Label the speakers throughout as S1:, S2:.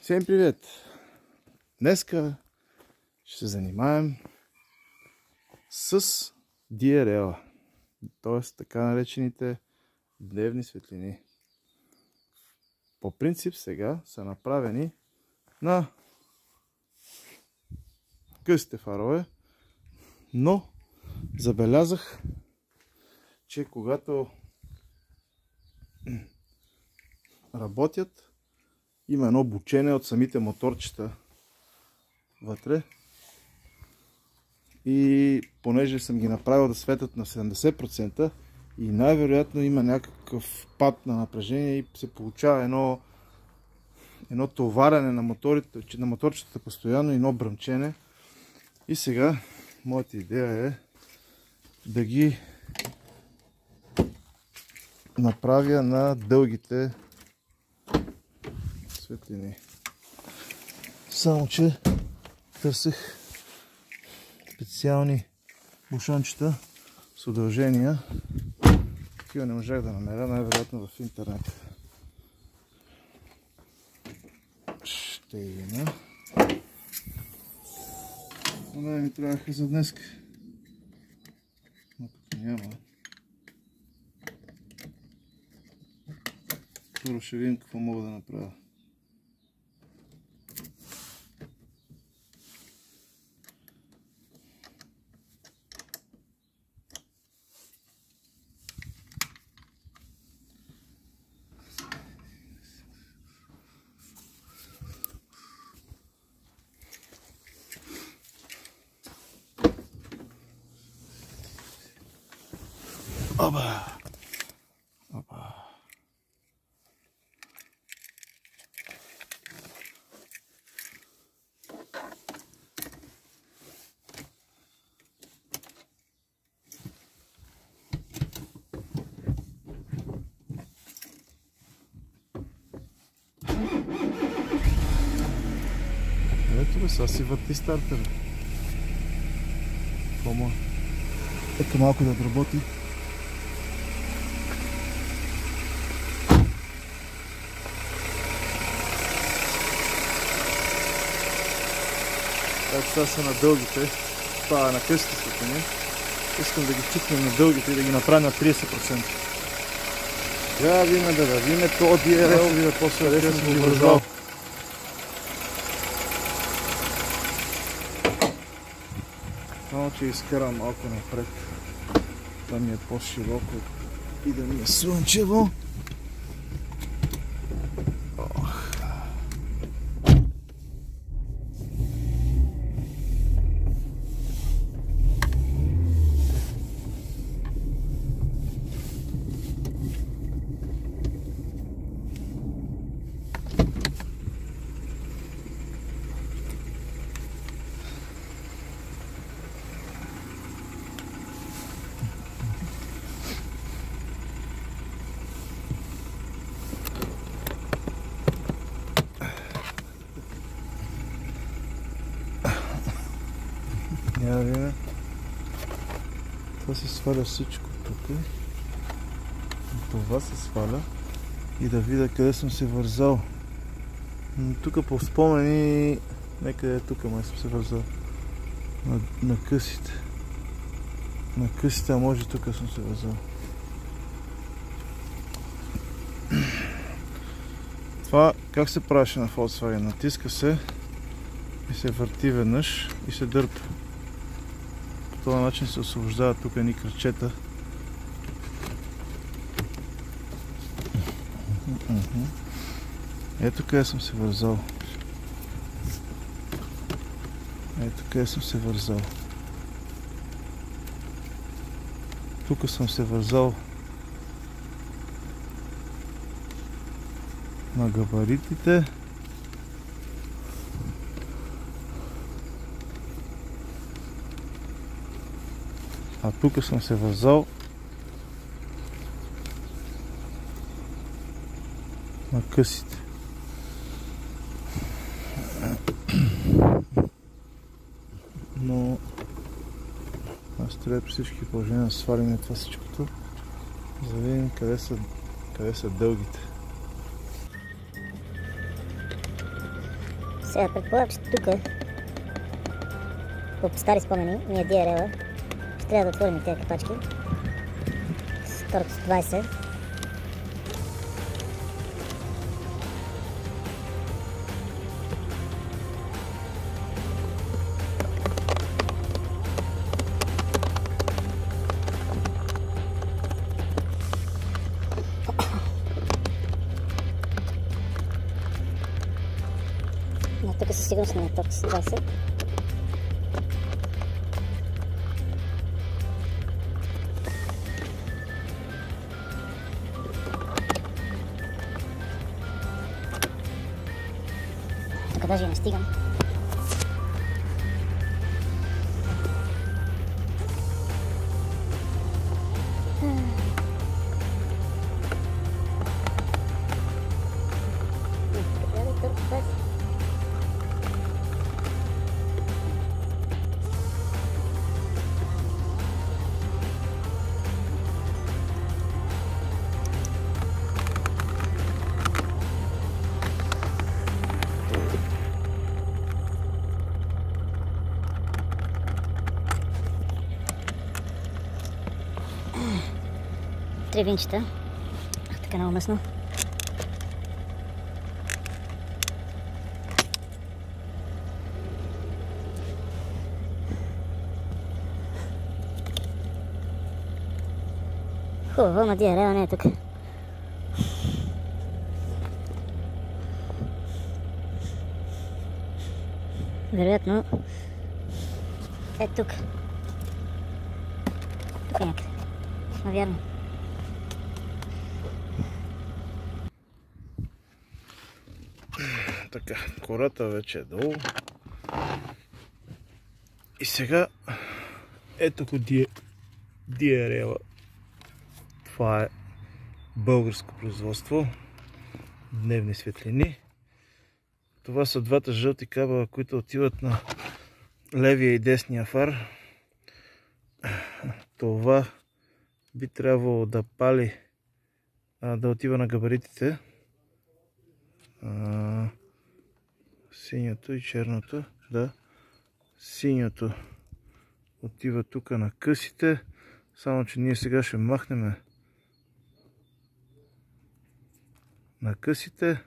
S1: Всем привет! Днеска ще се занимаем с DRL, т.е. така наречените дневни светлини. По принцип сега са направени на късите фарове, но забелязах, че когато работят, има едно бучене от самите моторчета вътре и понеже съм ги направил да светят на 70% и най-вероятно има някакъв пад на напрежение и се получава едно товарене на моторчетата постоянно и едно бръмчене. И сега моята идея е да ги направя на дългите светлини. Само че търсех специални бушончета с удължения. Такива не можах да намеря, най-вероятно в интернет. Ще има. Но да ми трябваха за днес. Но като няма. Първо ще видим какво мога да направя. Оба! Оба! Ето бе, сега си върти стартера. Пома. Ека малко да отработи. Ето сега са на дългите, това е на късите светлини. Искам да ги чукнем на дългите и да ги направя на 30%. Да видим, да видим то DRL, видя после къде съм ги вързал. Само че изкарам малко напред. Това ми е по-широко и да ми е слънчево. Няма видим. Това се сваля всичко тук. Това се сваля. И да видя къде съм се вързал. Тук по спомени, некъде тук май съм се вързал. На късите. На късите, а може тук съм се вързал. Това как се правеше на Volkswagen? Натиска се и се върти веднъж и се дърпа. По този начин се освобождават тук едни кръчета. Ето къде съм се вързал. Ето къде съм се вързал. Тук съм се вързал на габаритите. А тук съм се вързал на късите. Но аз трябва при всички положения да свалим това всичкото, за да видим къде са дългите.
S2: Сега предполагам, че тук, по стари спомени, ми е DRL-а. Ще трябва да отворим и тези капачки. С Торкс 20. Тук със сигурност не е Торкс 20. Тук даже и не стигам. Три винчета. Така много мъсно. Хубаво, ама DRL не е тук. Вероятно е тук. Тук е някъде. Навярно.
S1: Така, кората вече е долу. И сега ето го DRL-а. Това е българско производство. Дневни светлини. Това са двата жълти кабела, които отиват на левия и десния фар. Това би трябвало да пали, да отива на габаритите. Синьото и черното, да. Синьото отива тук на късите, само че ние сега ще махнем на късите.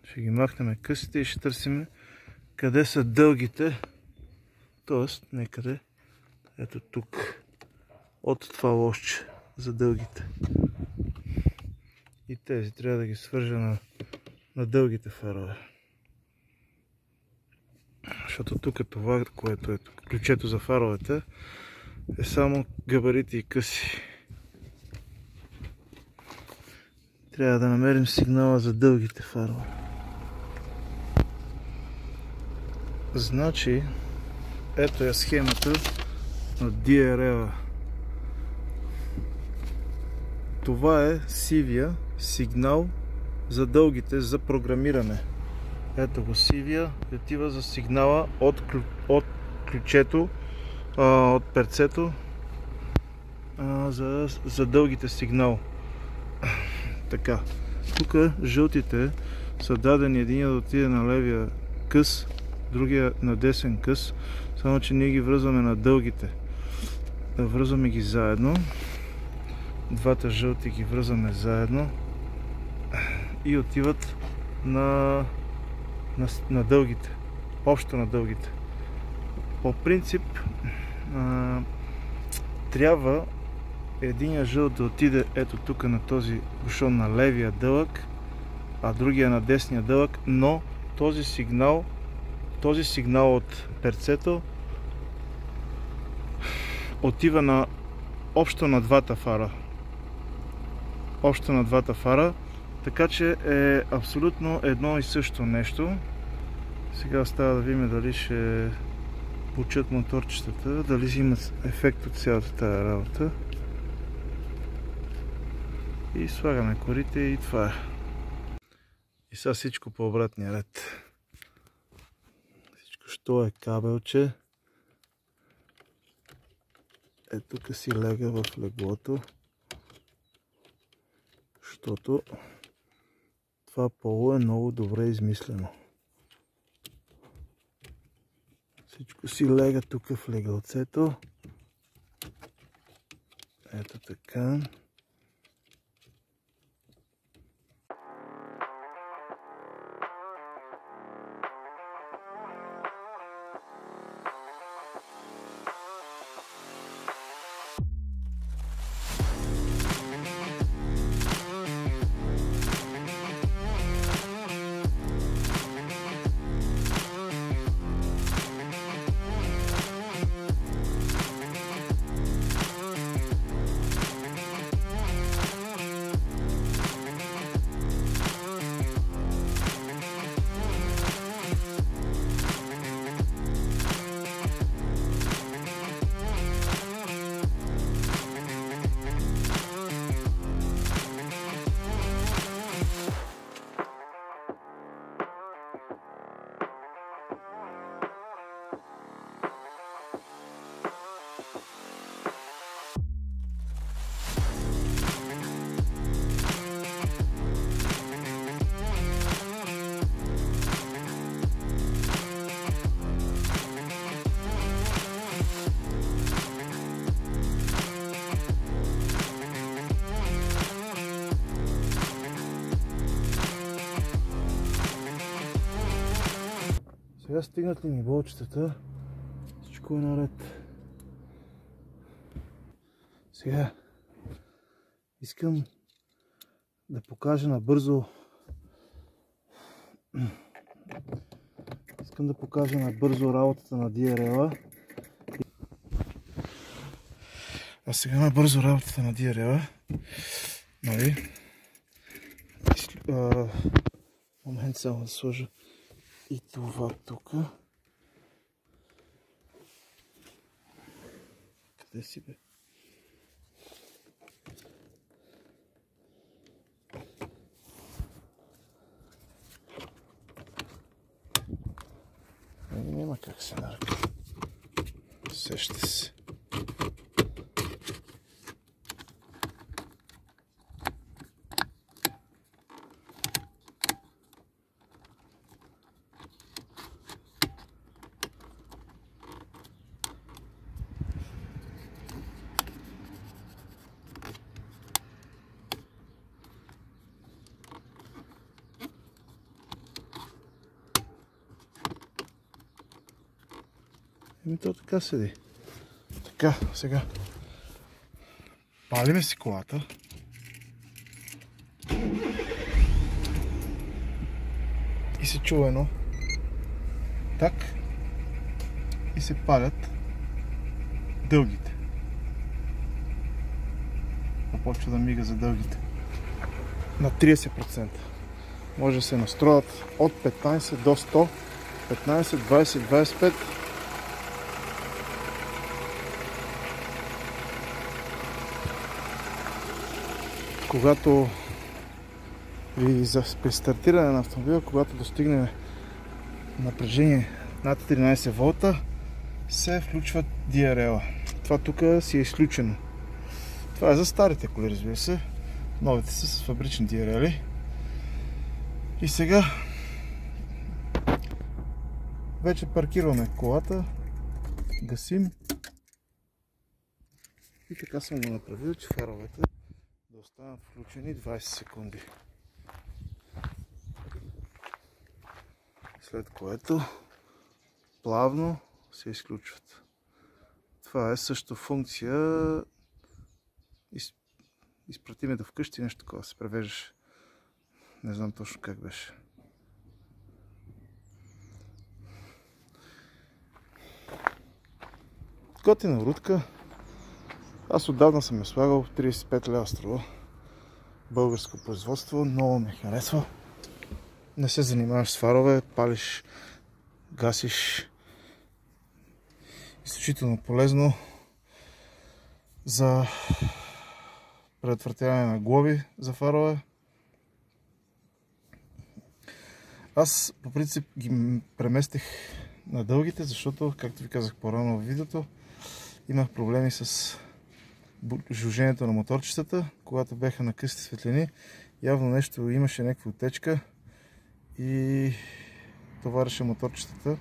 S1: Ще ги махнем късите и ще търсим къде са дългите, т.е. некъде ето тук, от това лошче за дългите. И тези трябва да ги свържа на дългите фарове. Защото тук е това, което е тук. Ключето за фаровете е само габарити и къси. Трябва да намерим сигнала за дългите фарове. Значи, ето е схемата на DRL-а. Това е сивия сигнал за дългите за програмиране. Ето го сивия, отива за сигнала от ключето, от перцето за дългите сигнал. Така, тук жълтите са дадени, един да отиде на левия къс, другия на десен къс, само че ние ги връзваме на дългите. Връзваме ги заедно. Двата жълти ги връзваме заедно и отиват на дългите, общо на дългите. По принцип трябва единия жълт да отиде ето тук на този бушон на левия дълъг, а другия на десния дълъг, но този сигнал от перцето отива общо на двата фара. Общо на двата фара, така че е абсолютно едно и също нещо. Сега остава да видим дали ще получат моторчетата, дали имат ефект от цялата тази работа. И слагаме корите и това е. И сега всичко по обратния ред. Всичко, що е кабелче, е тук си лега в леглото, защото Това поло е много добре измислено. Всичко си лега тук в легалцето. Ето така. Сега стигнат ли ни болчетата, всичко е наред. Сега искам да покажа набързо работата на DRL-а. А сега набързо работата на DRL-а. Нали? Момент само да сложа и това тук. Къде си, бе? Няма как се наръка. Сеща се. То така седи. Така, сега палиме си колата. И се чува едно так и се палят дългите. Започва да мига за дългите. На 30%. Може да се настроят от 15 до 100, 15, 20, 25. Когато при стартиране на автомобила, когато достигне напрежение над 13 волта, се включва DRL-а. Това тук си е изключено. Това е за старите коли, разбира се. Новите са с фабрични DRL-и. И сега вече паркираме колата, гасим и така съм го направил, че фаровете да останат включени 20 секунди. След което плавно се изключват. Това е също функция изпрати ме да вкъщи, нещо такова се превеждаш. Не знам точно как беше. Готина рудка. Аз отдавна съм я слагал, 35 лева струва. Българско производство, много ми харесва. Не се занимаваш с фарове, палиш, гасиш. Изключително полезно за предотвратяване на глоби за фарове. Аз по принцип ги преместих на дългите, защото, както ви казах по-рано в видеото, имах проблеми с жужжението на моторчетата, когато беха на късите светлини Явно нещо имаше, някаква отечка и товареше моторчетата.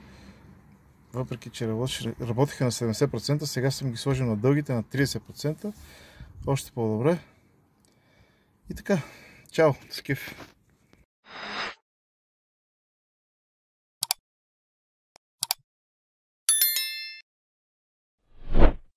S1: Въпреки че работиха на 70%, сега съм ги сложил на дългите на 30%. Още по-добре. И така, чао, скиф!